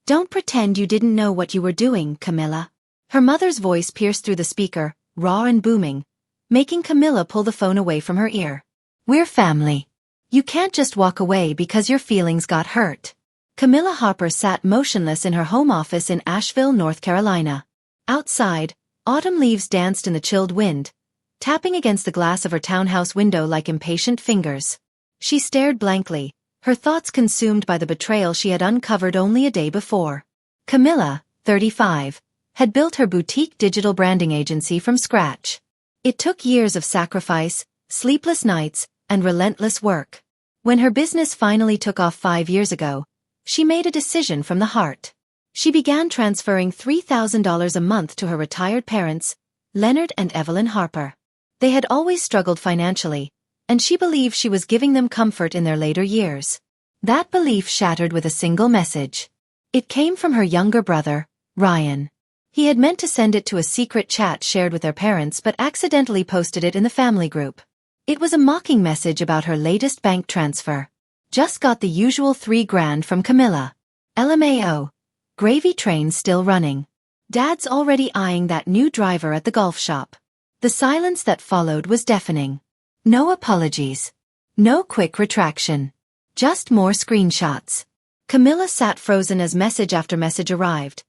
Don't pretend you didn't know what you were doing, Camilla. Her mother's voice pierced through the speaker, raw and booming, making Camilla pull the phone away from her ear. We're family. You can't just walk away because your feelings got hurt. Camilla Harper sat motionless in her home office in Asheville, North Carolina. Outside, autumn leaves danced in the chilled wind, tapping against the glass of her townhouse window like impatient fingers. She stared blankly, her thoughts consumed by the betrayal she had uncovered only a day before. Camilla, 35, had built her boutique digital branding agency from scratch. It took years of sacrifice, sleepless nights, and relentless work. When her business finally took off 5 years ago, she made a decision from the heart. She began transferring $3,000 a month to her retired parents, Leonard and Evelyn Harper. They had always struggled financially, and she believed she was giving them comfort in their later years. That belief shattered with a single message. It came from her younger brother, Ryan. He had meant to send it to a secret chat shared with their parents but accidentally posted it in the family group. It was a mocking message about her latest bank transfer. Just got the usual $3,000 from Camilla. LMAO. Gravy train still running. Dad's already eyeing that new driver at the golf shop. The silence that followed was deafening. No apologies. No quick retraction. Just more screenshots. Camilla sat frozen as message after message arrived.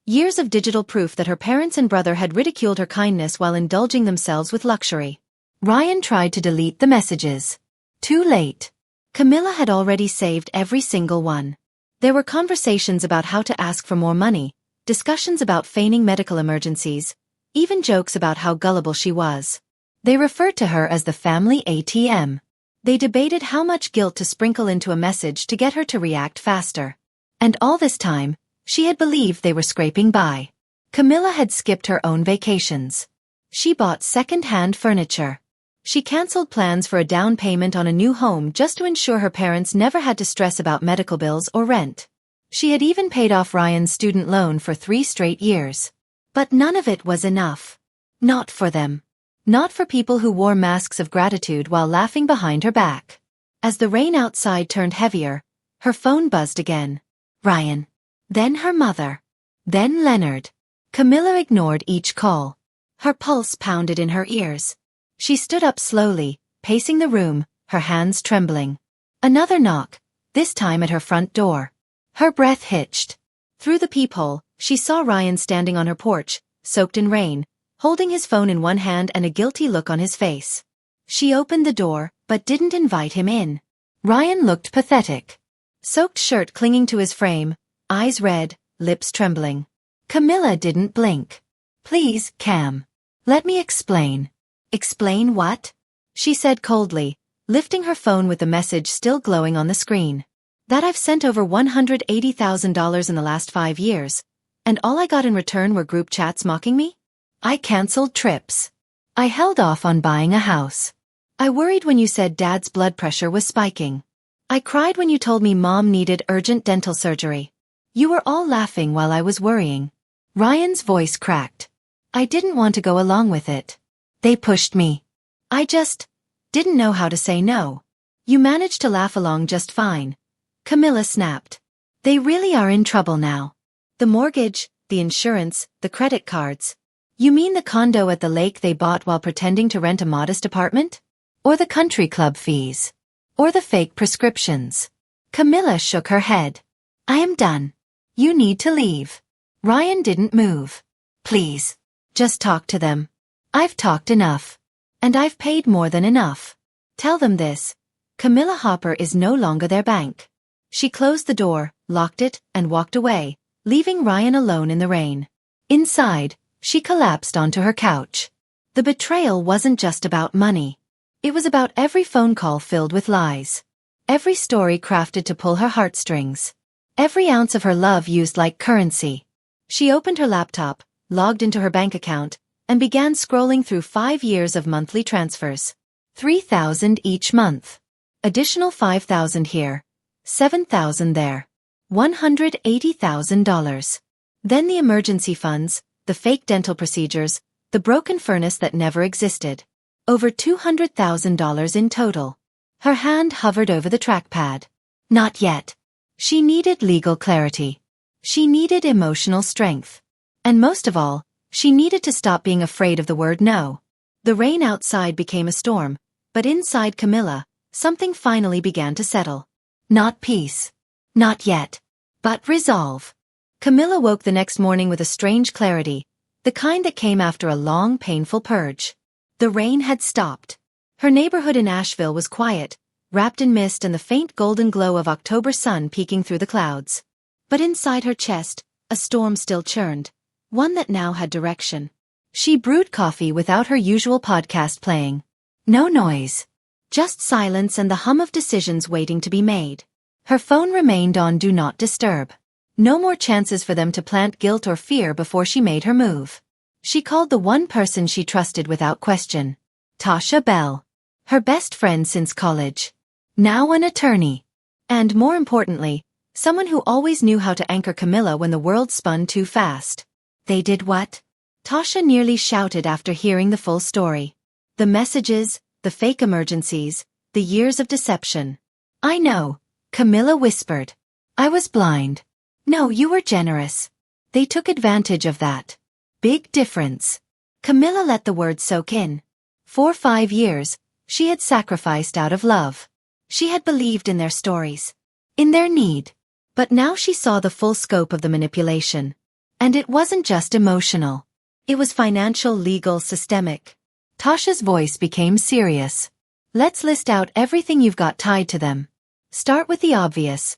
Years of digital proof that her parents and brother had ridiculed her kindness while indulging themselves with luxury. Ryan tried to delete the messages. Too late. Camilla had already saved every single one. There were conversations about how to ask for more money, discussions about feigning medical emergencies, even jokes about how gullible she was. They referred to her as the family ATM. They debated how much guilt to sprinkle into a message to get her to react faster. And all this time, she had believed they were scraping by. Camilla had skipped her own vacations. She bought second-hand furniture. She canceled plans for a down payment on a new home just to ensure her parents never had to stress about medical bills or rent. She had even paid off Ryan's student loan for 3 straight years. But none of it was enough. Not for them. Not for people who wore masks of gratitude while laughing behind her back. As the rain outside turned heavier, her phone buzzed again. Ryan. Then her mother. Then Leonard. Camilla ignored each call. Her pulse pounded in her ears. She stood up slowly, pacing the room, her hands trembling. Another knock, this time at her front door. Her breath hitched. Through the peephole, she saw Ryan standing on her porch, soaked in rain, holding his phone in one hand and a guilty look on his face. She opened the door, but didn't invite him in. Ryan looked pathetic. Soaked shirt clinging to his frame, eyes red, lips trembling. Camilla didn't blink. Please, Cam. Let me explain. Explain what? She said coldly, lifting her phone with the message still glowing on the screen. That I've sent over $180,000 in the last 5 years, and all I got in return were group chats mocking me? I canceled trips. I held off on buying a house. I worried when you said Dad's blood pressure was spiking. I cried when you told me Mom needed urgent dental surgery. You were all laughing while I was worrying. Ryan's voice cracked. I didn't want to go along with it. They pushed me. I just didn't know how to say no. You managed to laugh along just fine. Camilla snapped. They really are in trouble now. The mortgage, the insurance, the credit cards. You mean the condo at the lake they bought while pretending to rent a modest apartment? Or the country club fees? Or the fake prescriptions? Camilla shook her head. I am done. You need to leave. Ryan didn't move. Please. Just talk to them. I've talked enough. And I've paid more than enough. Tell them this. Camilla Harper is no longer their bank. She closed the door, locked it, and walked away, leaving Ryan alone in the rain. Inside, she collapsed onto her couch. The betrayal wasn't just about money. It was about every phone call filled with lies. Every story crafted to pull her heartstrings. Every ounce of her love used like currency. She opened her laptop, logged into her bank account, and began scrolling through 5 years of monthly transfers. $3,000 each month. Additional $5,000 here. $7,000 there. $180,000. Then the emergency funds, the fake dental procedures, the broken furnace that never existed. Over $200,000 in total. Her hand hovered over the trackpad. Not yet. She needed legal clarity. She needed emotional strength. And most of all, she needed to stop being afraid of the word no. The rain outside became a storm, but inside Camilla, something finally began to settle. Not peace. Not yet. But resolve. Camilla woke the next morning with a strange clarity, the kind that came after a long, painful purge. The rain had stopped. Her neighborhood in Asheville was quiet, wrapped in mist and the faint golden glow of October sun peeking through the clouds. But inside her chest, a storm still churned, one that now had direction. She brewed coffee without her usual podcast playing. No noise. Just silence and the hum of decisions waiting to be made. Her phone remained on Do Not Disturb. No more chances for them to plant guilt or fear before she made her move. She called the one person she trusted without question. Tasha Bell. Her best friend since college. Now an attorney. And more importantly, someone who always knew how to anchor Camilla when the world spun too fast. They did what? Tasha nearly shouted after hearing the full story. The messages, the fake emergencies, the years of deception. I know, Camilla whispered. I was blind. No, you were generous. They took advantage of that. Big difference. Camilla let the words soak in. For 5 years, she had sacrificed out of love. She had believed in their stories. In their need. But now she saw the full scope of the manipulation. And it wasn't just emotional. It was financial, legal, systemic. Tasha's voice became serious. Let's list out everything you've got tied to them. Start with the obvious.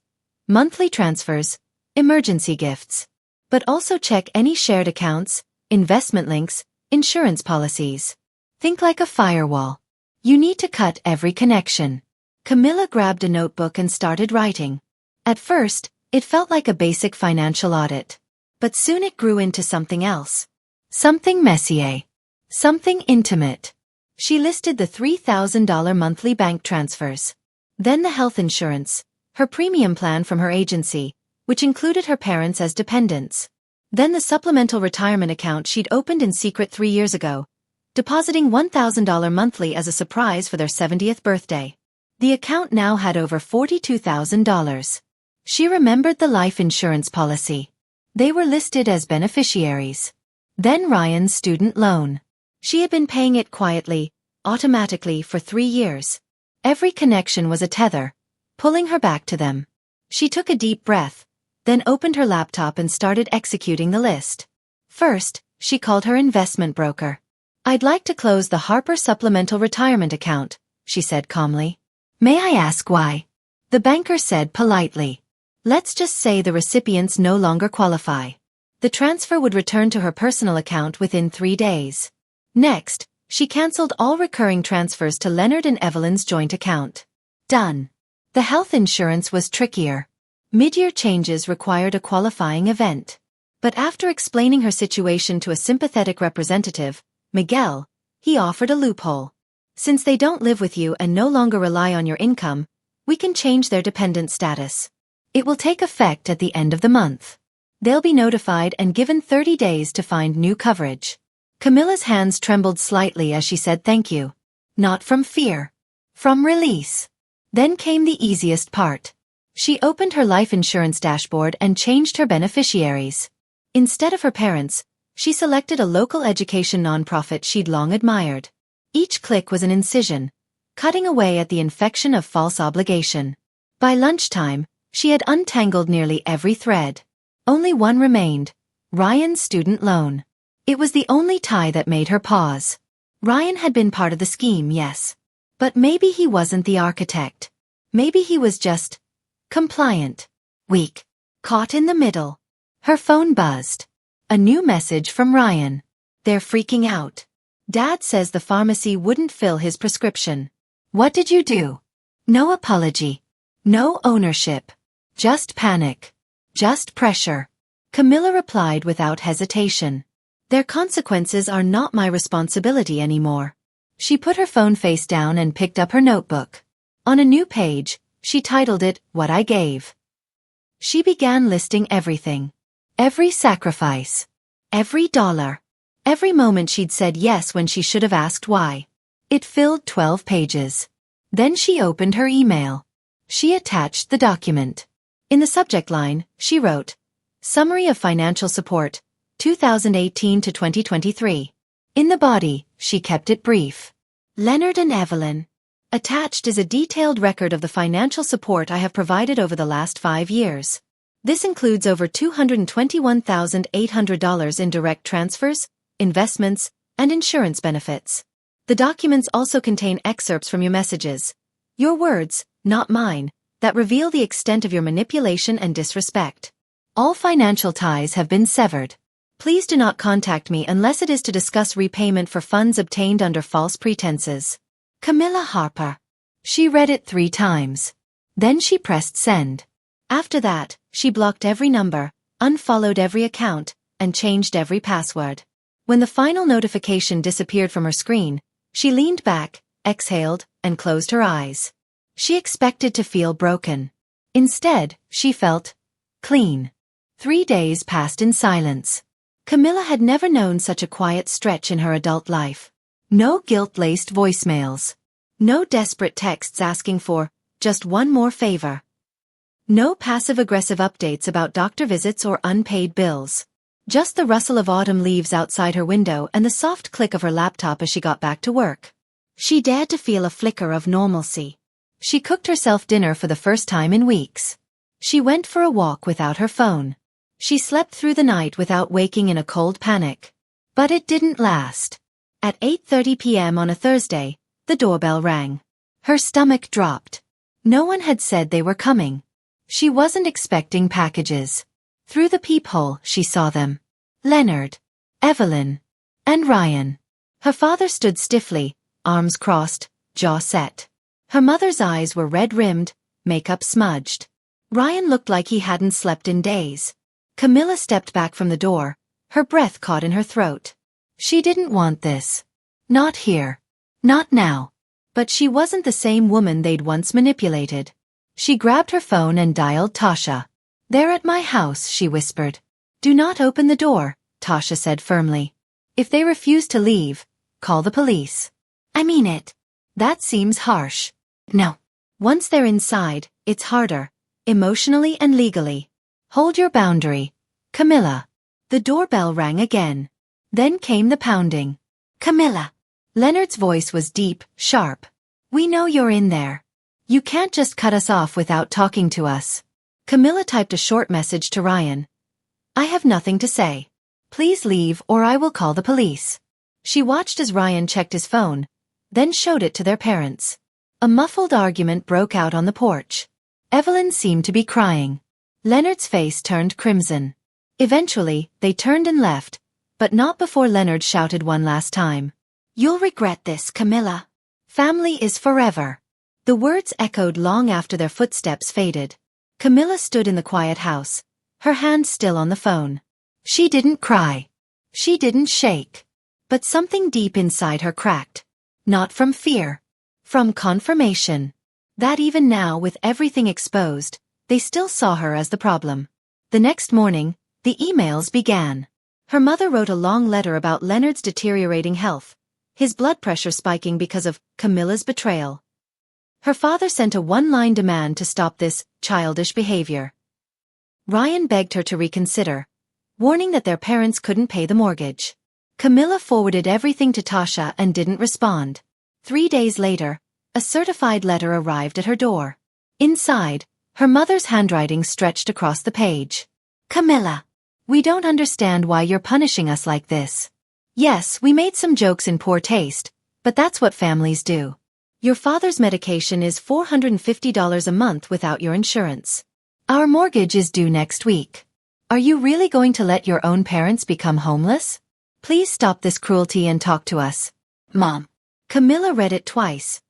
Monthly transfers, emergency gifts. But also check any shared accounts, investment links, insurance policies. Think like a firewall. You need to cut every connection. Camilla grabbed a notebook and started writing. At first, it felt like a basic financial audit. But soon it grew into something else. Something messier. Something intimate. She listed the $3,000 monthly bank transfers. Then the health insurance, her premium plan from her agency, which included her parents as dependents. Then the supplemental retirement account she'd opened in secret 3 years ago, depositing $1,000 monthly as a surprise for their 70th birthday. The account now had over $42,000. She remembered the life insurance policy. They were listed as beneficiaries. Then Ryan's student loan. She had been paying it quietly, automatically for 3 years. Every connection was a tether, pulling her back to them. She took a deep breath, then opened her laptop and started executing the list. First, she called her investment broker. I'd like to close the Harper supplemental retirement account, she said calmly. May I ask why? The banker said politely. Let's just say the recipients no longer qualify. The transfer would return to her personal account within 3 days. Next, she canceled all recurring transfers to Leonard and Evelyn's joint account. Done. The health insurance was trickier. Mid-year changes required a qualifying event. But after explaining her situation to a sympathetic representative, Miguel, he offered a loophole. Since they don't live with you and no longer rely on your income, we can change their dependent status. It will take effect at the end of the month. They'll be notified and given 30 days to find new coverage. Camilla's hands trembled slightly as she said thank you. Not from fear. From release. Then came the easiest part. She opened her life insurance dashboard and changed her beneficiaries. Instead of her parents, she selected a local education nonprofit she'd long admired. Each click was an incision, cutting away at the infection of false obligation. By lunchtime, she had untangled nearly every thread. Only one remained, Ryan's student loan. It was the only tie that made her pause. Ryan had been part of the scheme, yes. But maybe he wasn't the architect. Maybe he was just compliant, weak, caught in the middle. Her phone buzzed. A new message from Ryan. They're freaking out. Dad says the pharmacy wouldn't fill his prescription. What did you do? No apology. No ownership. Just panic. Just pressure. Camilla replied without hesitation. Their consequences are not my responsibility anymore. She put her phone face down and picked up her notebook. On a new page, she titled it, What I Gave. She began listing everything. Every sacrifice. Every dollar. Every moment she'd said yes when she should have asked why. It filled 12 pages. Then she opened her email. She attached the document. In the subject line, she wrote, Summary of financial support, 2018 to 2023. In the body, she kept it brief. Leonard and Evelyn. Attached is a detailed record of the financial support I have provided over the last 5 years. This includes over $221,800 in direct transfers, investments, and insurance benefits. The documents also contain excerpts from your messages. Your words, not mine, that reveal the extent of your manipulation and disrespect. All financial ties have been severed. Please do not contact me unless it is to discuss repayment for funds obtained under false pretenses. Camilla Harper. She read it 3 times. Then she pressed send. After that, she blocked every number, unfollowed every account, and changed every password. When the final notification disappeared from her screen, she leaned back, exhaled, and closed her eyes. She expected to feel broken. Instead, she felt clean. 3 days passed in silence. Camilla had never known such a quiet stretch in her adult life. No guilt-laced voicemails. No desperate texts asking for just one more favor. No passive-aggressive updates about doctor visits or unpaid bills. Just the rustle of autumn leaves outside her window and the soft click of her laptop as she got back to work. She dared to feel a flicker of normalcy. She cooked herself dinner for the first time in weeks. She went for a walk without her phone. She slept through the night without waking in a cold panic. But it didn't last. At 8:30 p.m. on a Thursday, the doorbell rang. Her stomach dropped. No one had said they were coming. She wasn't expecting packages. Through the peephole, she saw them. Leonard, Evelyn, and Ryan. Her father stood stiffly, arms crossed, jaw set. Her mother's eyes were red-rimmed, makeup smudged. Ryan looked like he hadn't slept in days. Camilla stepped back from the door, her breath caught in her throat. She didn't want this. Not here. Not now. But she wasn't the same woman they'd once manipulated. She grabbed her phone and dialed Tasha. "They're at my house," she whispered. "Do not open the door," Tasha said firmly. "If they refuse to leave, call the police." "I mean it." "That seems harsh." "No. Once they're inside, it's harder, emotionally and legally. Hold your boundary, Camilla." The doorbell rang again. Then came the pounding. "Camilla." Leonard's voice was deep, sharp. "We know you're in there. You can't just cut us off without talking to us." Camilla typed a short message to Ryan. "I have nothing to say. Please leave or I will call the police." She watched as Ryan checked his phone, then showed it to their parents. A muffled argument broke out on the porch. Evelyn seemed to be crying. Leonard's face turned crimson. Eventually, they turned and left, but not before Leonard shouted one last time. "You'll regret this, Camilla. Family is forever." The words echoed long after their footsteps faded. Camilla stood in the quiet house, her hand still on the phone. She didn't cry. She didn't shake. But something deep inside her cracked. Not from fear. From confirmation. That even now, with everything exposed, they still saw her as the problem. The next morning, the emails began. Her mother wrote a long letter about Leonard's deteriorating health, his blood pressure spiking because of Camilla's betrayal. Her father sent a one-line demand to stop this childish behavior. Ryan begged her to reconsider, warning that their parents couldn't pay the mortgage. Camilla forwarded everything to Tasha and didn't respond. 3 days later, a certified letter arrived at her door. Inside, her mother's handwriting stretched across the page. "Camilla, we don't understand why you're punishing us like this. Yes, we made some jokes in poor taste, but that's what families do. Your father's medication is $450 a month without your insurance. Our mortgage is due next week. Are you really going to let your own parents become homeless? Please stop this cruelty and talk to us. Mom." Camilla read it twice,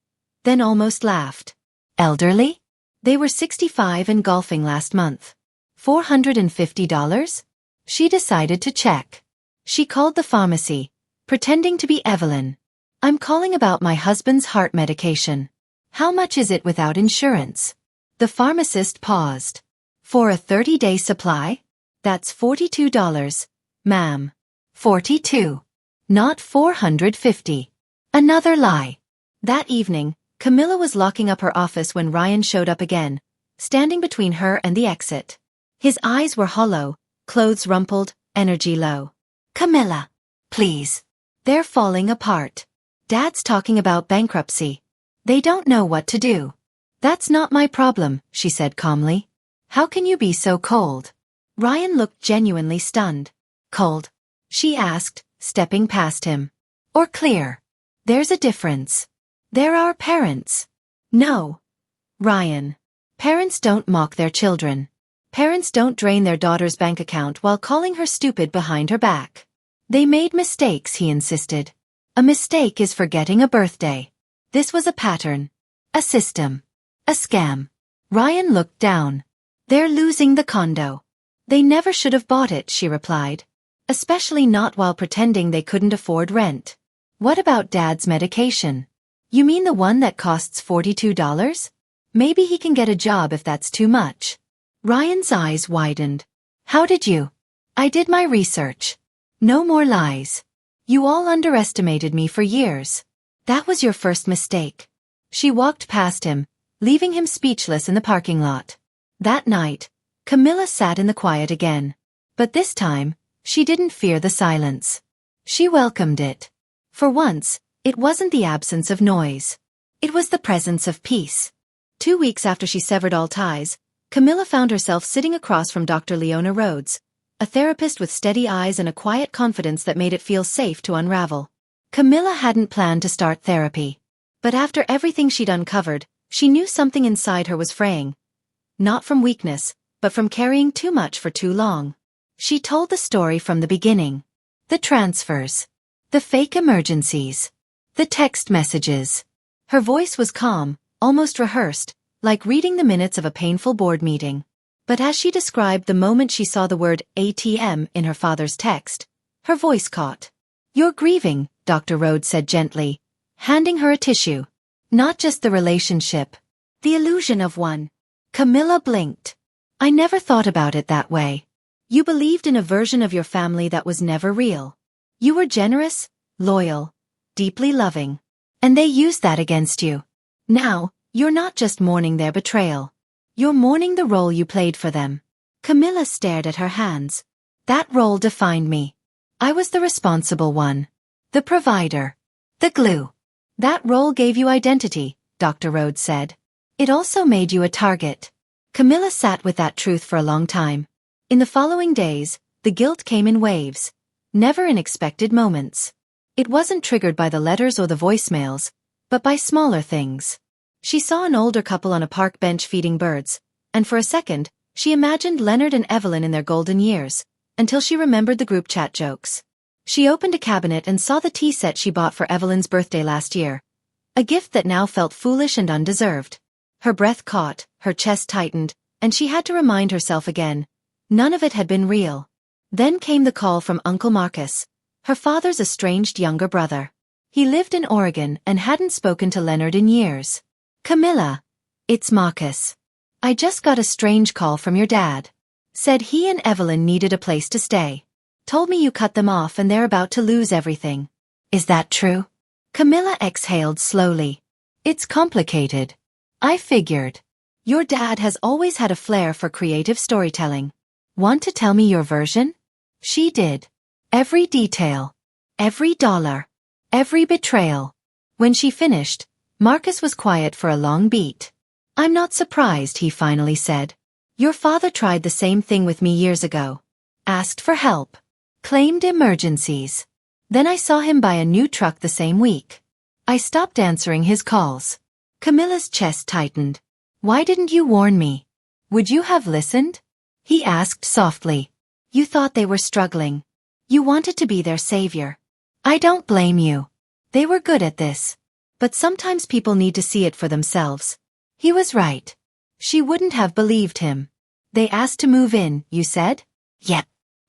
then almost laughed. Elderly? They were 65 and golfing last month. $450? She decided to check. She called the pharmacy, pretending to be Evelyn. "I'm calling about my husband's heart medication. How much is it without insurance?" The pharmacist paused. "For a 30-day supply? That's $42, ma'am." 42. Not 450. Another lie. That evening, Camilla was locking up her office when Ryan showed up again, standing between her and the exit. His eyes were hollow, clothes rumpled, energy low. Camilla, please. They're falling apart. Dad's talking about bankruptcy. They don't know what to do. That's not my problem, she said calmly. How can you be so cold? Ryan looked genuinely stunned. Cold? She asked, stepping past him. Or clear? There's a difference. They're our parents. No. Ryan. Parents don't mock their children. Parents don't drain their daughter's bank account while calling her stupid behind her back. They made mistakes, he insisted. A mistake is forgetting a birthday. This was a pattern. A system. A scam. Ryan looked down. They're losing the condo. They never should have bought it, she replied. Especially not while pretending they couldn't afford rent. What about Dad's medication? You mean the one that costs $42? Maybe he can get a job if that's too much. Ryan's eyes widened. How did you? I did my research. No more lies. You all underestimated me for years. That was your first mistake. She walked past him, leaving him speechless in the parking lot. That night, Camilla sat in the quiet again. But this time, she didn't fear the silence. She welcomed it. For once, it wasn't the absence of noise. It was the presence of peace. 2 weeks after she severed all ties, Camilla found herself sitting across from Dr. Leona Rhodes, a therapist with steady eyes and a quiet confidence that made it feel safe to unravel. Camilla hadn't planned to start therapy. But after everything she'd uncovered, she knew something inside her was fraying. Not from weakness, but from carrying too much for too long. She told the story from the beginning. The transfers. The fake emergencies. The text messages. Her voice was calm, almost rehearsed, like reading the minutes of a painful board meeting. But as she described the moment she saw the word ATM in her father's text, her voice caught. You're grieving, Dr. Rhodes said gently, handing her a tissue. Not just the relationship. The illusion of one. Camilla blinked. I never thought about it that way. You believed in a version of your family that was never real. You were generous, loyal, deeply loving. And they used that against you. Now, you're not just mourning their betrayal. You're mourning the role you played for them. Camilla stared at her hands. That role defined me. I was the responsible one. The provider. The glue. That role gave you identity, Dr. Rhodes said. It also made you a target. Camilla sat with that truth for a long time. In the following days, the guilt came in waves. Never in expected moments. It wasn't triggered by the letters or the voicemails, but by smaller things. She saw an older couple on a park bench feeding birds, and for a second, she imagined Leonard and Evelyn in their golden years, until she remembered the group chat jokes. She opened a cabinet and saw the tea set she bought for Evelyn's birthday last year. A gift that now felt foolish and undeserved. Her breath caught, her chest tightened, and she had to remind herself again. None of it had been real. Then came the call from Uncle Marcus, her father's estranged younger brother. He lived in Oregon and hadn't spoken to Leonard in years. Camilla. It's Marcus. I just got a strange call from your dad. Said he and Evelyn needed a place to stay. Told me you cut them off and they're about to lose everything. Is that true? Camilla exhaled slowly. It's complicated. I figured. Your dad has always had a flair for creative storytelling. Want to tell me your version? She did. Every detail. Every dollar. Every betrayal. When she finished, Marcus was quiet for a long beat. I'm not surprised, he finally said. Your father tried the same thing with me years ago. Asked for help. Claimed emergencies. Then I saw him buy a new truck the same week. I stopped answering his calls. Camilla's chest tightened. Why didn't you warn me? Would you have listened? He asked softly. You thought they were struggling. You wanted to be their savior. I don't blame you. They were good at this. But sometimes people need to see it for themselves. He was right. She wouldn't have believed him. They asked to move in, you said? Yep.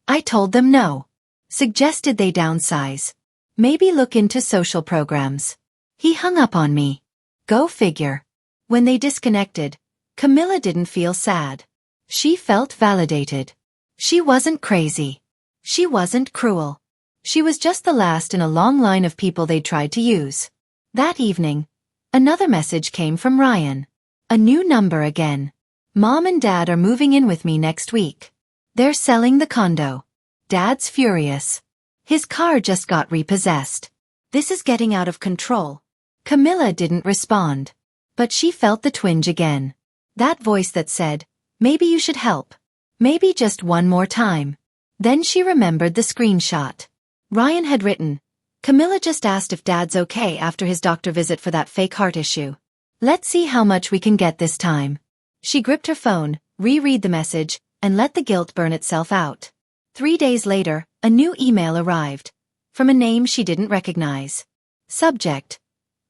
I told them no. Suggested they downsize. Maybe look into social programs. He hung up on me. Go figure. When they disconnected, Camilla didn't feel sad. She felt validated. She wasn't crazy. She wasn't cruel. She was just the last in a long line of people they'd tried to use. That evening, another message came from Ryan. A new number again. Mom and Dad are moving in with me next week. They're selling the condo. Dad's furious. His car just got repossessed. This is getting out of control. Camilla didn't respond. But she felt the twinge again. That voice that said, maybe you should help. Maybe just one more time. Then she remembered the screenshot. Ryan had written, Camilla just asked if Dad's okay after his doctor visit for that fake heart issue. Let's see how much we can get this time. She gripped her phone, reread the message, and let the guilt burn itself out. 3 days later, a new email arrived. From a name she didn't recognize. Subject: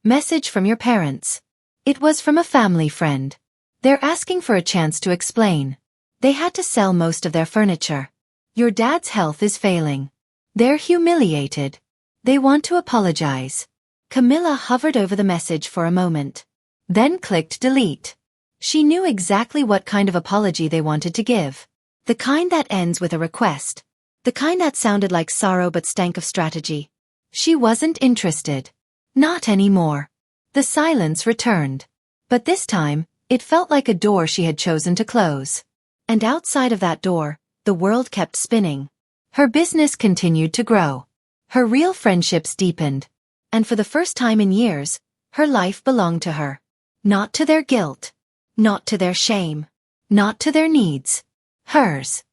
Message from your parents. It was from a family friend. They're asking for a chance to explain. They had to sell most of their furniture. Your dad's health is failing. They're humiliated. They want to apologize. Camilla hovered over the message for a moment. Then clicked delete. She knew exactly what kind of apology they wanted to give. The kind that ends with a request. The kind that sounded like sorrow but stank of strategy. She wasn't interested. Not anymore. The silence returned. But this time, it felt like a door she had chosen to close. And outside of that door, the world kept spinning. Her business continued to grow. Her real friendships deepened. And for the first time in years, her life belonged to her. Not to their guilt. Not to their shame. Not to their needs. Hers.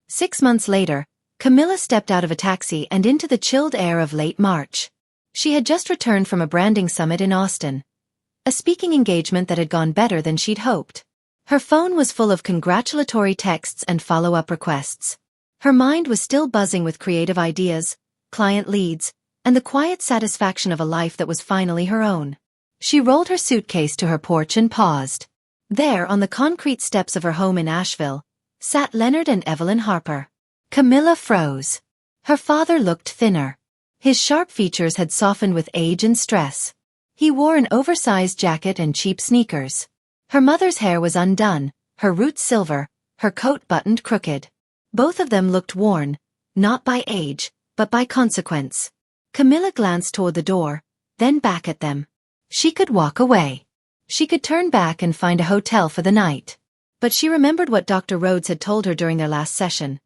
6 months later, Camilla stepped out of a taxi and into the chilled air of late March. She had just returned from a branding summit in Austin. A speaking engagement that had gone better than she'd hoped. Her phone was full of congratulatory texts and follow-up requests. Her mind was still buzzing with creative ideas, client leads, and the quiet satisfaction of a life that was finally her own. She rolled her suitcase to her porch and paused. There, on the concrete steps of her home in Asheville, sat Leonard and Evelyn Harper. Camilla froze. Her father looked thinner. His sharp features had softened with age and stress. He wore an oversized jacket and cheap sneakers. Her mother's hair was undone, her roots silver, her coat buttoned crooked. Both of them looked worn, not by age, but by consequence. Camilla glanced toward the door, then back at them. She could walk away. She could turn back and find a hotel for the night. But she remembered what Dr. Rhodes had told her during their last session.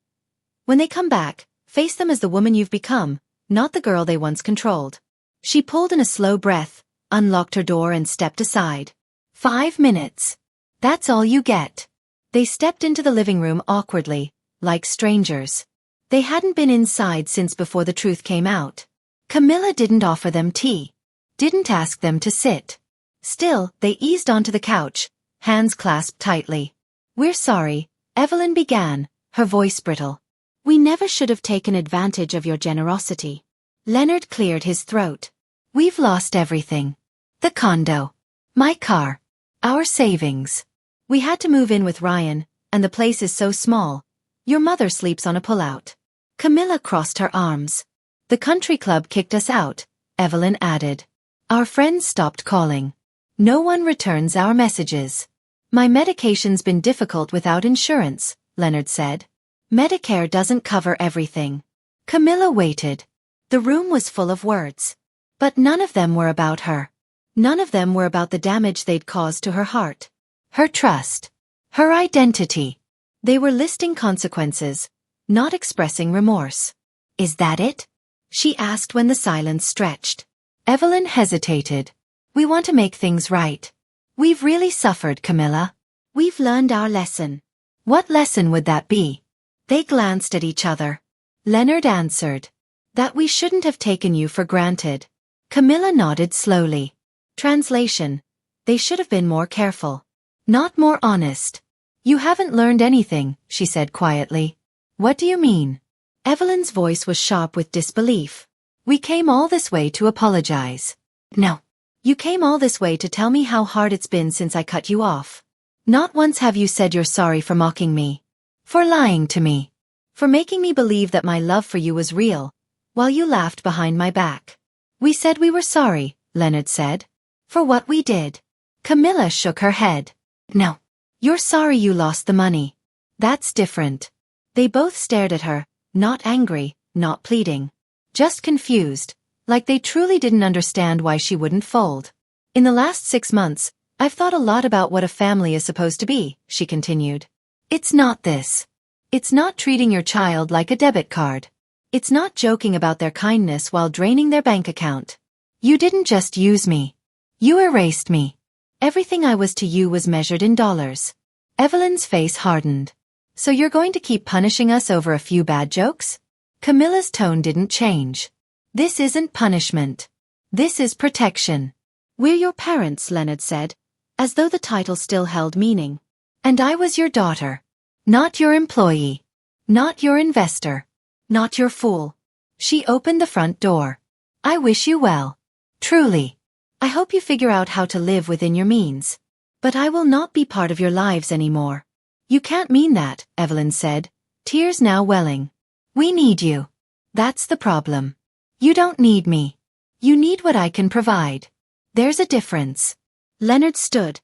When they come back, face them as the woman you've become, not the girl they once controlled. She pulled in a slow breath, unlocked her door and stepped aside. 5 minutes. That's all you get. They stepped into the living room awkwardly, like strangers. They hadn't been inside since before the truth came out. Camilla didn't offer them tea. Didn't ask them to sit. Still, they eased onto the couch, hands clasped tightly. We're sorry, Evelyn began, her voice brittle. We never should have taken advantage of your generosity. Leonard cleared his throat. We've lost everything. The condo. My car. Our savings. We had to move in with Ryan, and the place is so small. Your mother sleeps on a pullout. Camilla crossed her arms. The country club kicked us out, Evelyn added. Our friends stopped calling. No one returns our messages. My medication's been difficult without insurance, Leonard said. Medicare doesn't cover everything. Camilla waited. The room was full of words. But none of them were about her. None of them were about the damage they'd caused to her heart. Her trust. Her identity. They were listing consequences, not expressing remorse. Is that it? She asked when the silence stretched. Evelyn hesitated. We want to make things right. We've really suffered, Camilla. We've learned our lesson. What lesson would that be? They glanced at each other. Leonard answered. That we shouldn't have taken you for granted. Camilla nodded slowly. Translation. They should have been more careful. Not more honest. You haven't learned anything, she said quietly. What do you mean? Evelyn's voice was sharp with disbelief. We came all this way to apologize. No. You came all this way to tell me how hard it's been since I cut you off. Not once have you said you're sorry for mocking me. For lying to me. For making me believe that my love for you was real, while you laughed behind my back. We said we were sorry, Leonard said. For what we did. Camilla shook her head. No. You're sorry you lost the money. That's different. They both stared at her, not angry, not pleading. Just confused, like they truly didn't understand why she wouldn't fold. In the last 6 months, I've thought a lot about what a family is supposed to be, she continued. It's not this. It's not treating your child like a debit card. It's not joking about their kindness while draining their bank account. You didn't just use me. You erased me. Everything I was to you was measured in dollars. Evelyn's face hardened. So you're going to keep punishing us over a few bad jokes? Camilla's tone didn't change. This isn't punishment. This is protection. We're your parents, Leonard said, as though the title still held meaning. And I was your daughter. Not your employee. Not your investor. Not your fool. She opened the front door. I wish you well. Truly. I hope you figure out how to live within your means. But I will not be part of your lives anymore. You can't mean that, Evelyn said, tears now welling. We need you. That's the problem. You don't need me. You need what I can provide. There's a difference. Leonard stood,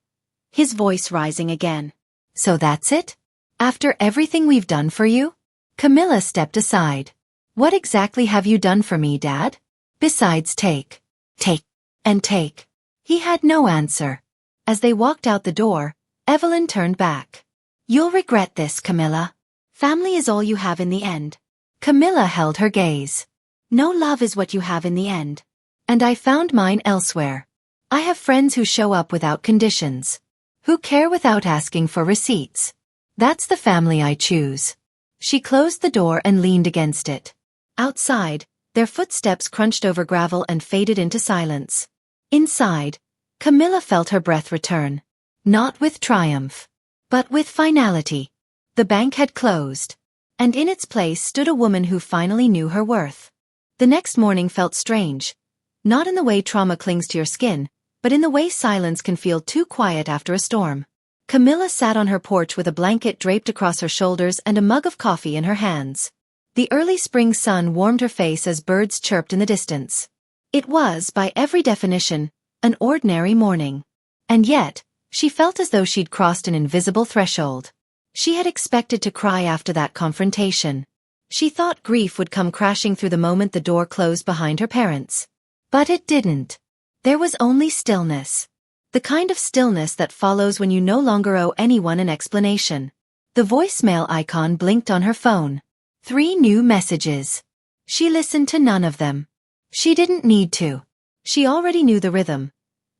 his voice rising again. So that's it? After everything we've done for you? Camilla stepped aside. What exactly have you done for me, Dad? Besides take, and take. He had no answer. As they walked out the door, Evelyn turned back. You'll regret this, Camilla. Family is all you have in the end. Camilla held her gaze. No love is what you have in the end. And I found mine elsewhere. I have friends who show up without conditions. Who care without asking for receipts. That's the family I choose. She closed the door and leaned against it. Outside, their footsteps crunched over gravel and faded into silence. Inside, Camilla felt her breath return. Not with triumph, but with finality. The bank had closed, and in its place stood a woman who finally knew her worth. The next morning felt strange. Not in the way trauma clings to your skin, but in the way silence can feel too quiet after a storm. Camilla sat on her porch with a blanket draped across her shoulders and a mug of coffee in her hands. The early spring sun warmed her face as birds chirped in the distance. It was, by every definition, an ordinary morning. And yet, she felt as though she'd crossed an invisible threshold. She had expected to cry after that confrontation. She thought grief would come crashing through the moment the door closed behind her parents. But it didn't. There was only stillness. The kind of stillness that follows when you no longer owe anyone an explanation. The voicemail icon blinked on her phone. 3 new messages. She listened to none of them. She didn't need to. She already knew the rhythm.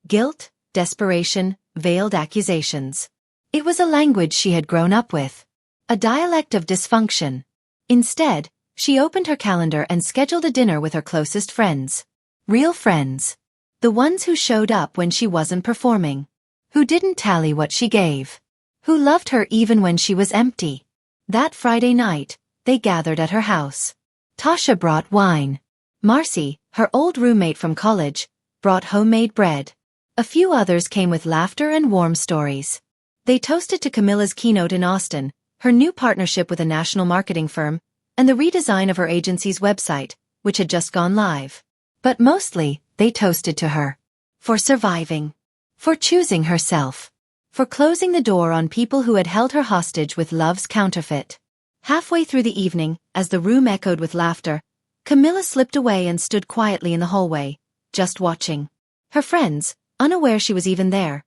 Guilt, desperation, veiled accusations. It was a language she had grown up with. A dialect of dysfunction. Instead, she opened her calendar and scheduled a dinner with her closest friends. Real friends. The ones who showed up when she wasn't performing. Who didn't tally what she gave. Who loved her even when she was empty. That Friday night, they gathered at her house. Tasha brought wine. Marcy, her old roommate from college, brought homemade bread. A few others came with laughter and warm stories. They toasted to Camilla's keynote in Austin, her new partnership with a national marketing firm, and the redesign of her agency's website, which had just gone live. But mostly, they toasted to her. For surviving. For choosing herself. For closing the door on people who had held her hostage with love's counterfeit. Halfway through the evening, as the room echoed with laughter, Camilla slipped away and stood quietly in the hallway, just watching. Her friends, unaware she was even there,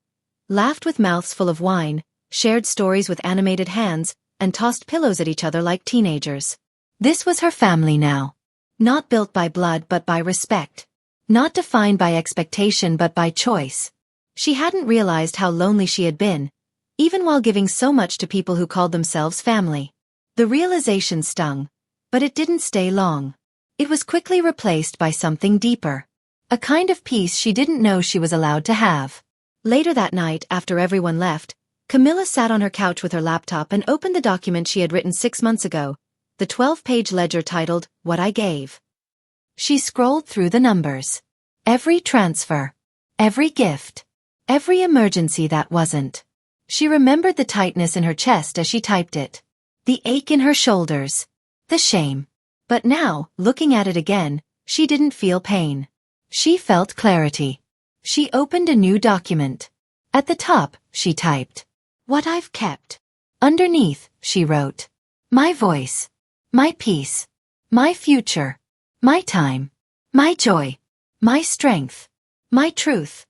laughed with mouths full of wine, shared stories with animated hands, and tossed pillows at each other like teenagers. This was her family now. Not built by blood but by respect. Not defined by expectation but by choice. She hadn't realized how lonely she had been, even while giving so much to people who called themselves family. The realization stung, but it didn't stay long. It was quickly replaced by something deeper. A kind of peace she didn't know she was allowed to have. Later that night, after everyone left, Camilla sat on her couch with her laptop and opened the document she had written 6 months ago, the 12-page ledger titled, What I Gave. She scrolled through the numbers. Every transfer. Every gift. Every emergency that wasn't. She remembered the tightness in her chest as she typed it. The ache in her shoulders. The shame. But now, looking at it again, she didn't feel pain. She felt clarity. She opened a new document. At the top, she typed, What I've kept. Underneath, she wrote, My voice. My peace. My future. My time. My joy. My strength. My truth.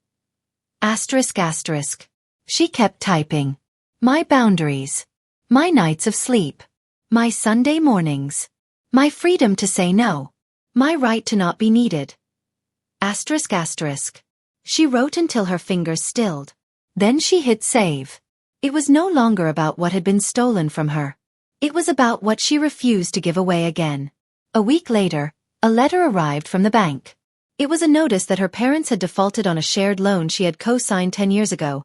Asterisk asterisk. She kept typing. My boundaries. My nights of sleep. My Sunday mornings. My freedom to say no. My right to not be needed. Asterisk asterisk. She wrote until her fingers stilled. Then she hit save. It was no longer about what had been stolen from her. It was about what she refused to give away again. A week later, a letter arrived from the bank. It was a notice that her parents had defaulted on a shared loan she had co-signed 10 years ago,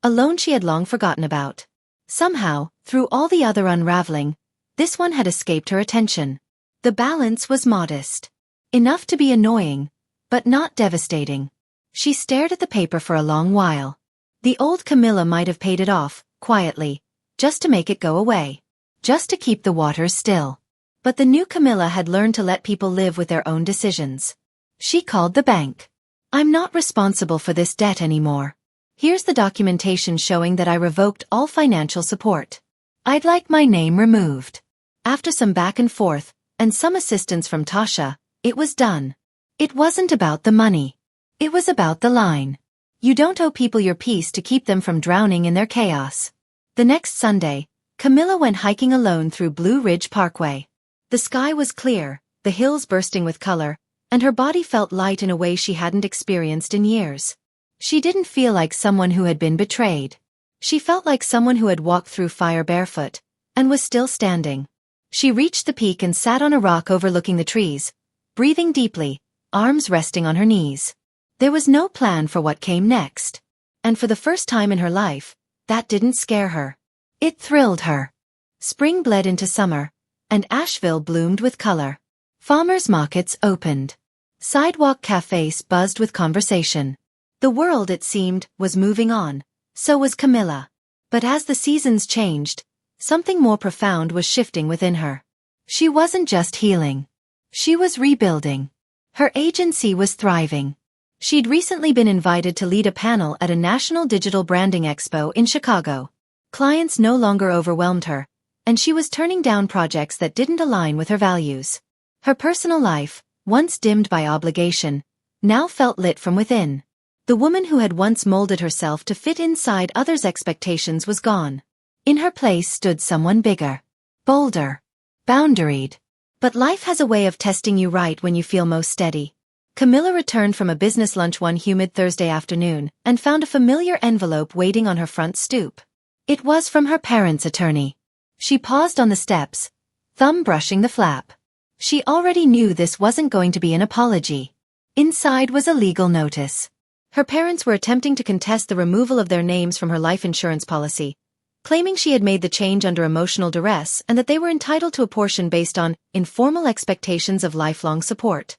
a loan she had long forgotten about. Somehow, through all the other unraveling, this one had escaped her attention. The balance was modest. Enough to be annoying, but not devastating. She stared at the paper for a long while. The old Camilla might have paid it off, quietly, just to make it go away. Just to keep the waters still. But the new Camilla had learned to let people live with their own decisions. She called the bank. I'm not responsible for this debt anymore. Here's the documentation showing that I revoked all financial support. I'd like my name removed. After some back and forth, and some assistance from Tasha, it was done. It wasn't about the money. It was about the line. You don't owe people your peace to keep them from drowning in their chaos. The next Sunday, Camilla went hiking alone through Blue Ridge Parkway. The sky was clear, the hills bursting with color, and her body felt light in a way she hadn't experienced in years. She didn't feel like someone who had been betrayed. She felt like someone who had walked through fire barefoot, and was still standing. She reached the peak and sat on a rock overlooking the trees, breathing deeply, arms resting on her knees. There was no plan for what came next. And for the first time in her life, that didn't scare her. It thrilled her. Spring bled into summer, and Asheville bloomed with color. Farmers' markets opened. Sidewalk cafes buzzed with conversation. The world, it seemed, was moving on. So was Camilla. But as the seasons changed, something more profound was shifting within her. She wasn't just healing. She was rebuilding. Her agency was thriving. She'd recently been invited to lead a panel at a national digital branding expo in Chicago. Clients no longer overwhelmed her, and she was turning down projects that didn't align with her values. Her personal life, once dimmed by obligation, now felt lit from within. The woman who had once molded herself to fit inside others' expectations was gone. In her place stood someone bigger, bolder, boundaried. But life has a way of testing you right when you feel most steady. Camilla returned from a business lunch one humid Thursday afternoon and found a familiar envelope waiting on her front stoop. It was from her parents' attorney. She paused on the steps, thumb brushing the flap. She already knew this wasn't going to be an apology. Inside was a legal notice. Her parents were attempting to contest the removal of their names from her life insurance policy, claiming she had made the change under emotional duress and that they were entitled to a portion based on informal expectations of lifelong support.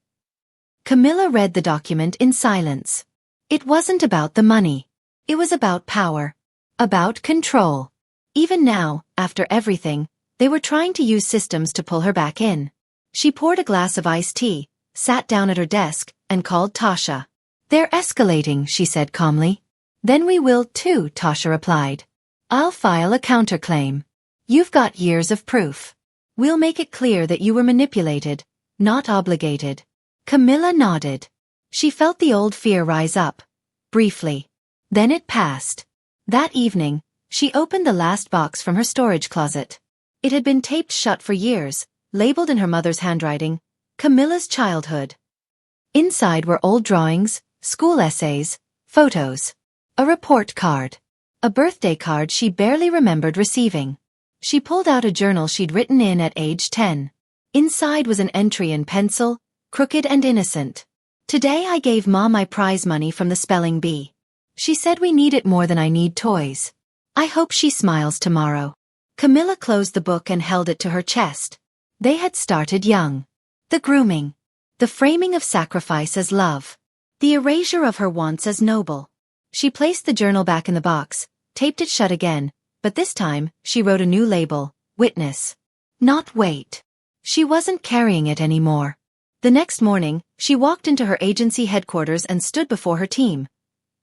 Camilla read the document in silence. It wasn't about the money. It was about power. About control. Even now, after everything, they were trying to use systems to pull her back in. She poured a glass of iced tea, sat down at her desk, and called Tasha. They're escalating, she said calmly. Then we will too, Tasha replied. I'll file a counterclaim. You've got years of proof. We'll make it clear that you were manipulated, not obligated. Camilla nodded. She felt the old fear rise up. Briefly. Then it passed. That evening, she opened the last box from her storage closet. It had been taped shut for years, labeled in her mother's handwriting, Camilla's childhood. Inside were old drawings, school essays, photos. A report card. A birthday card she barely remembered receiving. She pulled out a journal she'd written in at age 10. Inside was an entry in pencil, crooked and innocent. Today I gave Mom my prize money from the spelling bee. She said we need it more than I need toys. I hope she smiles tomorrow. Camilla closed the book and held it to her chest. They had started young. The grooming. The framing of sacrifice as love. The erasure of her wants as noble. She placed the journal back in the box, taped it shut again, but this time, she wrote a new label, Witness. Not wait. She wasn't carrying it anymore. The next morning, she walked into her agency headquarters and stood before her team.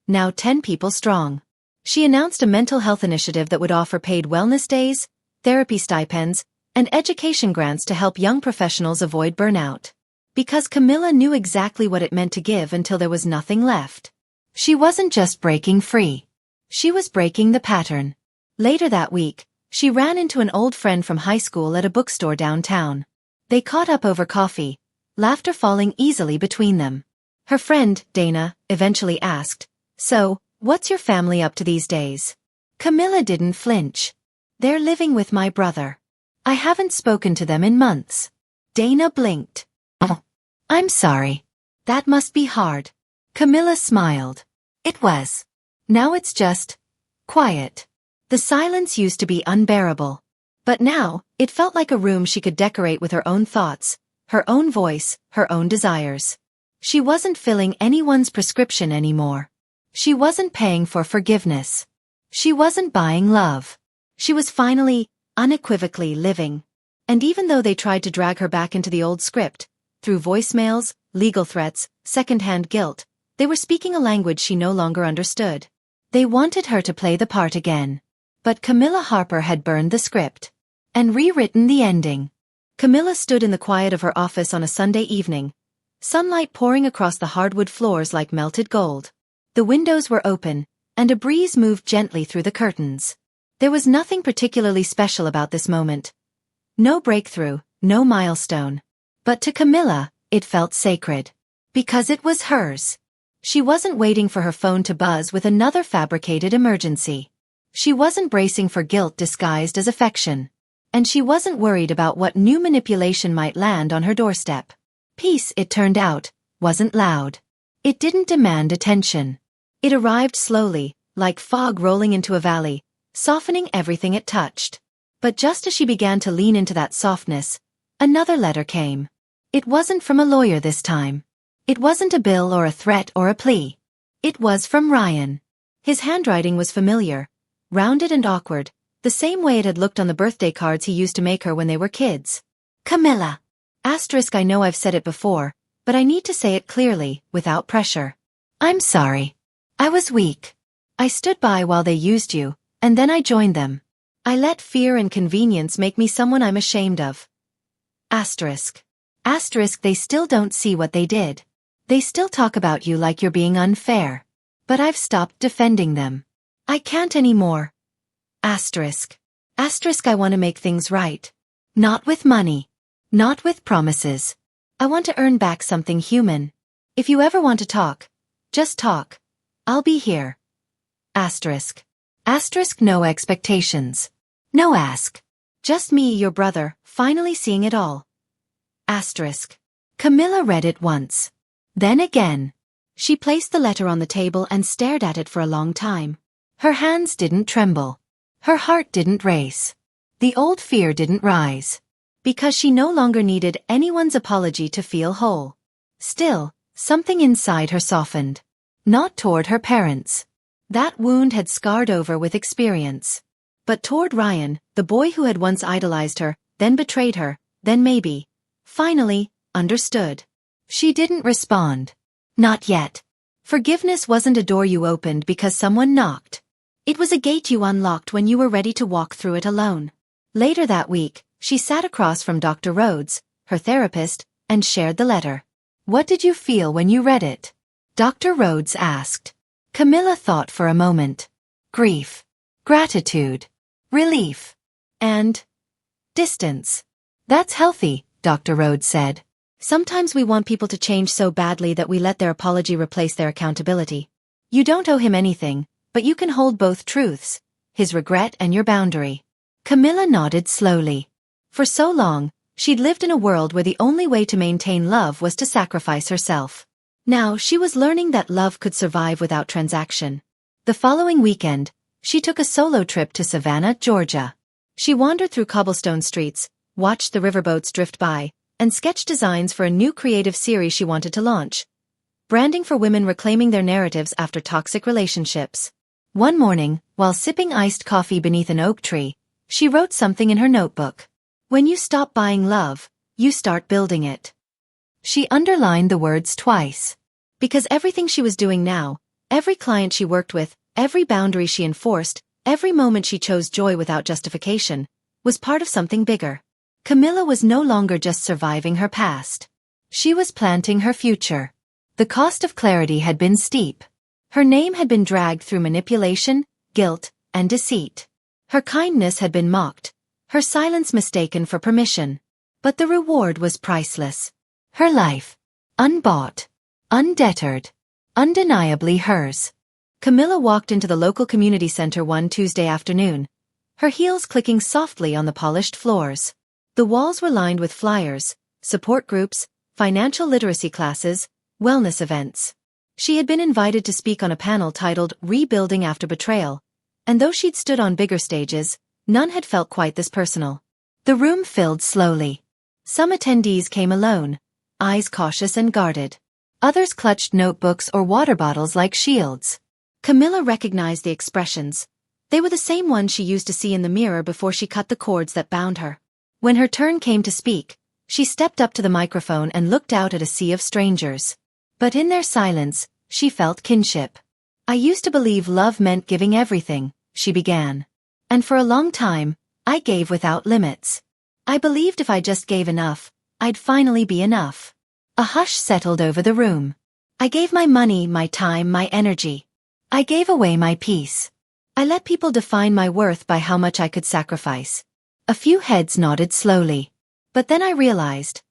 Now 10 people strong. She announced a mental health initiative that would offer paid wellness days, therapy stipends, and education grants to help young professionals avoid burnout. Because Camilla knew exactly what it meant to give until there was nothing left. She wasn't just breaking free. She was breaking the pattern. Later that week, She ran into an old friend from high school at a bookstore downtown. They caught up over coffee, laughter falling easily between them. Her friend, Dana, eventually asked, "So, what's your family up to these days?" Camilla didn't flinch. "They're living with my brother. I haven't spoken to them in months." Dana blinked. "Oh, I'm sorry. That must be hard." Camilla smiled. It was. Now it's just quiet. The silence used to be unbearable. But now, it felt like a room she could decorate with her own thoughts, her own voice, her own desires. She wasn't filling anyone's prescription anymore. She wasn't paying for forgiveness. She wasn't buying love. She was finally, unequivocally living. And even though they tried to drag her back into the old script, through voicemails, legal threats, secondhand guilt, they were speaking a language she no longer understood. They wanted her to play the part again. But Camilla Harper had burned the script and rewritten the ending. Camilla stood in the quiet of her office on a Sunday evening, sunlight pouring across the hardwood floors like melted gold. The windows were open, and a breeze moved gently through the curtains. There was nothing particularly special about this moment. No breakthrough, no milestone. But to Camilla, it felt sacred. Because it was hers. She wasn't waiting for her phone to buzz with another fabricated emergency. She wasn't bracing for guilt disguised as affection. And she wasn't worried about what new manipulation might land on her doorstep. Peace, it turned out, wasn't loud. It didn't demand attention. It arrived slowly, like fog rolling into a valley, softening everything it touched. But just as she began to lean into that softness, another letter came. It wasn't from a lawyer this time. It wasn't a bill or a threat or a plea. It was from Ryan. His handwriting was familiar, rounded and awkward, the same way it had looked on the birthday cards he used to make her when they were kids. Camilla. I know I've said it before, but I need to say it clearly, without pressure. I'm sorry. I was weak. I stood by while they used you, and then I joined them. I let fear and convenience make me someone I'm ashamed of. Asterisk. They still don't see what they did. They still talk about you like you're being unfair. But I've stopped defending them. I can't anymore. Asterisk. I want to make things right. Not with money. Not with promises. I want to earn back something human. If you ever want to talk, just talk. I'll be here. Asterisk. No expectations. No ask. Just me, your brother, finally seeing it all. Asterisk. Camilla read it once. Then again. She placed the letter on the table and stared at it for a long time. Her hands didn't tremble. Her heart didn't race. The old fear didn't rise. Because she no longer needed anyone's apology to feel whole. Still, something inside her softened. Not toward her parents. That wound had scarred over with experience. But toward Ryan, the boy who had once idolized her, then betrayed her, then maybe, finally, understood. She didn't respond. Not yet. Forgiveness wasn't a door you opened because someone knocked. It was a gate you unlocked when you were ready to walk through it alone. Later that week, she sat across from Dr. Rhodes, her therapist, and shared the letter. What did you feel when you read it? Dr. Rhodes asked. Camilla thought for a moment. Grief. Gratitude. Relief. And distance. That's healthy, Dr. Rhodes said. Sometimes we want people to change so badly that we let their apology replace their accountability. You don't owe him anything, but you can hold both truths, his regret and your boundary. Camilla nodded slowly. For so long, she'd lived in a world where the only way to maintain love was to sacrifice herself. Now she was learning that love could survive without transaction. The following weekend, she took a solo trip to Savannah, Georgia. She wandered through cobblestone streets, watched the riverboats drift by, and sketched designs for a new creative series she wanted to launch. Branding for women reclaiming their narratives after toxic relationships. One morning, while sipping iced coffee beneath an oak tree, she wrote something in her notebook. When you stop buying love, you start building it. She underlined the words twice. Because everything she was doing now, every client she worked with, every boundary she enforced, every moment she chose joy without justification, was part of something bigger. Camilla was no longer just surviving her past. She was planting her future. The cost of clarity had been steep. Her name had been dragged through manipulation, guilt, and deceit. Her kindness had been mocked, her silence mistaken for permission. But the reward was priceless. Her life. Unbought. Undebted. Undeniably hers. Camilla walked into the local community center one Tuesday afternoon, her heels clicking softly on the polished floors. The walls were lined with flyers, support groups, financial literacy classes, wellness events. She had been invited to speak on a panel titled Rebuilding After Betrayal, and though she'd stood on bigger stages, none had felt quite this personal. The room filled slowly. Some attendees came alone, eyes cautious and guarded. Others clutched notebooks or water bottles like shields. Camilla recognized the expressions. They were the same ones she used to see in the mirror before she cut the cords that bound her. When her turn came to speak, she stepped up to the microphone and looked out at a sea of strangers. But in their silence, she felt kinship. I used to believe love meant giving everything, she began. And for a long time, I gave without limits. I believed if I just gave enough, I'd finally be enough. A hush settled over the room. I gave my money, my time, my energy. I gave away my peace. I let people define my worth by how much I could sacrifice. A few heads nodded slowly. But then I realized,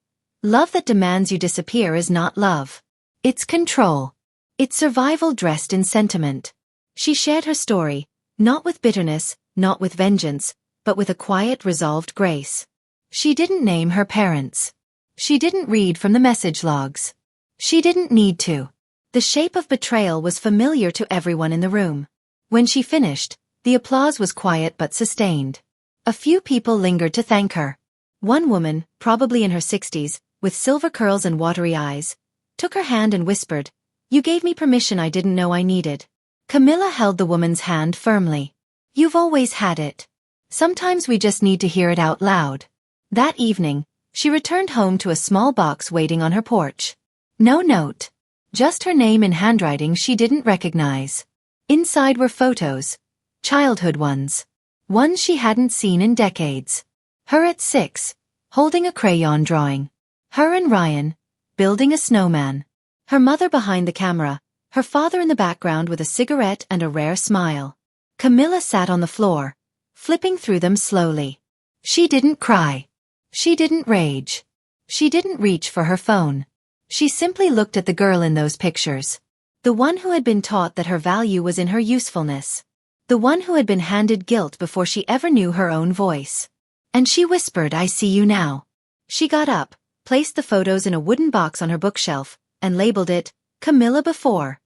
love that demands you disappear is not love. It's control. It's survival dressed in sentiment. She shared her story, not with bitterness, not with vengeance, but with a quiet, resolved grace. She didn't name her parents. She didn't read from the message logs. She didn't need to. The shape of betrayal was familiar to everyone in the room. When she finished, the applause was quiet but sustained. A few people lingered to thank her. One woman, probably in her 60s, with silver curls and watery eyes, took her hand and whispered, "You gave me permission I didn't know I needed." Camilla held the woman's hand firmly. "You've always had it. Sometimes we just need to hear it out loud." That evening, she returned home to a small box waiting on her porch. No note. Just her name in handwriting she didn't recognize. Inside were photos. Childhood ones. Ones she hadn't seen in decades. Her at 6, holding a crayon drawing. Her and Ryan, building a snowman. Her mother behind the camera, her father in the background with a cigarette and a rare smile. Camilla sat on the floor, flipping through them slowly. She didn't cry. She didn't rage. She didn't reach for her phone. She simply looked at the girl in those pictures. The one who had been taught that her value was in her usefulness. The one who had been handed guilt before she ever knew her own voice. And she whispered, "I see you now." She got up, placed the photos in a wooden box on her bookshelf, and labeled it, Camilla Before.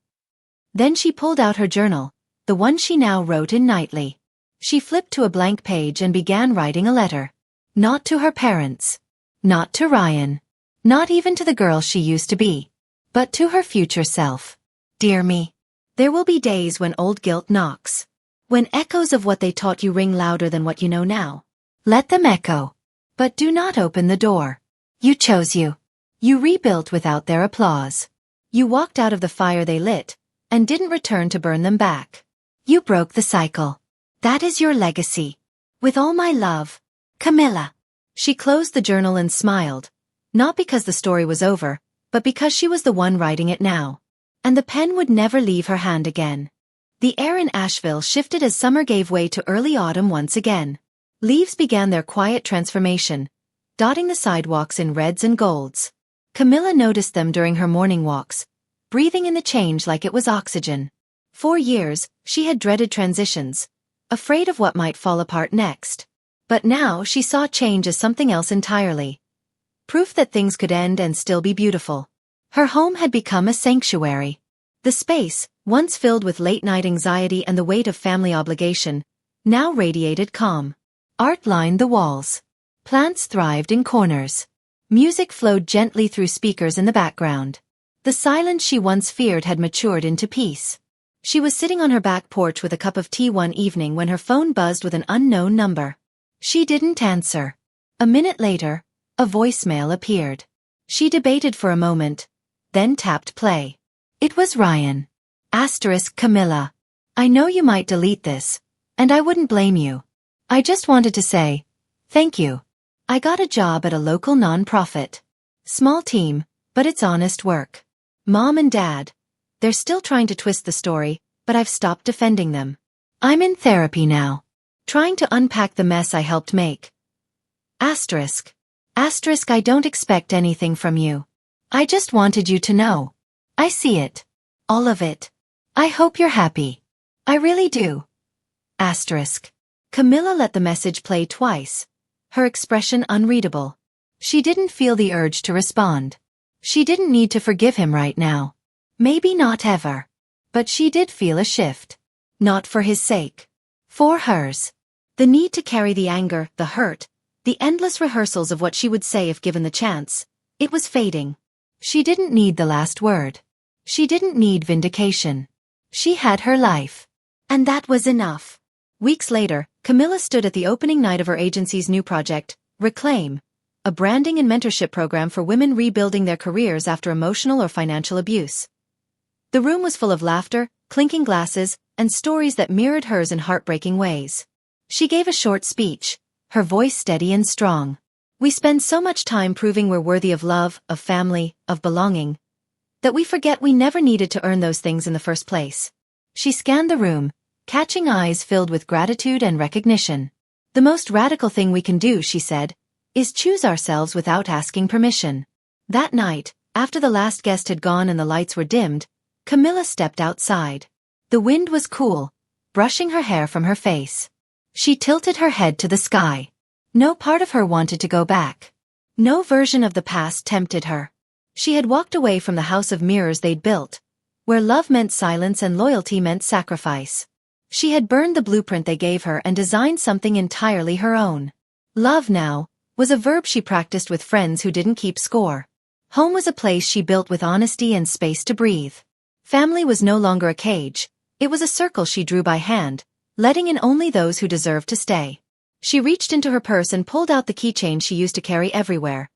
Then she pulled out her journal, the one she now wrote in nightly. She flipped to a blank page and began writing a letter. Not to her parents. Not to Ryan. Not even to the girl she used to be. But to her future self. Dear me. There will be days when old guilt knocks. When echoes of what they taught you ring louder than what you know now. Let them echo. But do not open the door. You chose you. You rebuilt without their applause. You walked out of the fire they lit, and didn't return to burn them back. You broke the cycle. That is your legacy. With all my love. Camilla. She closed the journal and smiled, not because the story was over, but because she was the one writing it now. And the pen would never leave her hand again. The air in Asheville shifted as summer gave way to early autumn once again. Leaves began their quiet transformation, dotting the sidewalks in reds and golds. Camilla noticed them during her morning walks, breathing in the change like it was oxygen. For years, she had dreaded transitions, afraid of what might fall apart next. But now she saw change as something else entirely. Proof that things could end and still be beautiful. Her home had become a sanctuary. The space, once filled with late-night anxiety and the weight of family obligation, now radiated calm. Art lined the walls. Plants thrived in corners. Music flowed gently through speakers in the background. The silence she once feared had matured into peace. She was sitting on her back porch with a cup of tea one evening when her phone buzzed with an unknown number. She didn't answer. A minute later, a voicemail appeared. She debated for a moment, then tapped play. It was Ryan. Camilla. I know you might delete this, and I wouldn't blame you. I just wanted to say, thank you. I got a job at a local non-profit. Small team, but it's honest work. Mom and Dad. They're still trying to twist the story, but I've stopped defending them. I'm in therapy now. Trying to unpack the mess I helped make. Asterisk. Asterisk, I don't expect anything from you. I just wanted you to know. I see it. All of it. I hope you're happy. I really do. Asterisk. Camilla let the message play twice, her expression unreadable. She didn't feel the urge to respond. She didn't need to forgive him right now. Maybe not ever. But she did feel a shift. Not for his sake. For hers. The need to carry the anger, the hurt, the endless rehearsals of what she would say if given the chance. It was fading. She didn't need the last word. She didn't need vindication. She had her life. And that was enough. Weeks later, Camilla stood at the opening night of her agency's new project, Reclaim, a branding and mentorship program for women rebuilding their careers after emotional or financial abuse. The room was full of laughter, clinking glasses, and stories that mirrored hers in heartbreaking ways. She gave a short speech, her voice steady and strong. We spend so much time proving we're worthy of love, of family, of belonging, that we forget we never needed to earn those things in the first place. She scanned the room, catching eyes filled with gratitude and recognition. The most radical thing we can do, she said, is choose ourselves without asking permission. That night, after the last guest had gone and the lights were dimmed, Camilla stepped outside. The wind was cool, brushing her hair from her face. She tilted her head to the sky. No part of her wanted to go back. No version of the past tempted her. She had walked away from the house of mirrors they'd built, where love meant silence and loyalty meant sacrifice. She had burned the blueprint they gave her and designed something entirely her own. Love now was a verb she practiced with friends who didn't keep score. Home was a place she built with honesty and space to breathe. Family was no longer a cage, it was a circle she drew by hand, letting in only those who deserved to stay. She reached into her purse and pulled out the keychain she used to carry everywhere.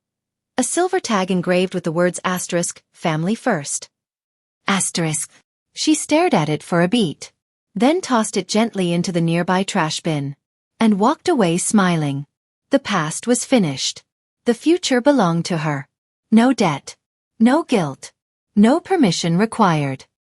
A silver tag engraved with the words asterisk, family first. Asterisk. She stared at it for a beat, then tossed it gently into the nearby trash bin, and walked away smiling. The past was finished. The future belonged to her. No debt. No guilt. No permission required.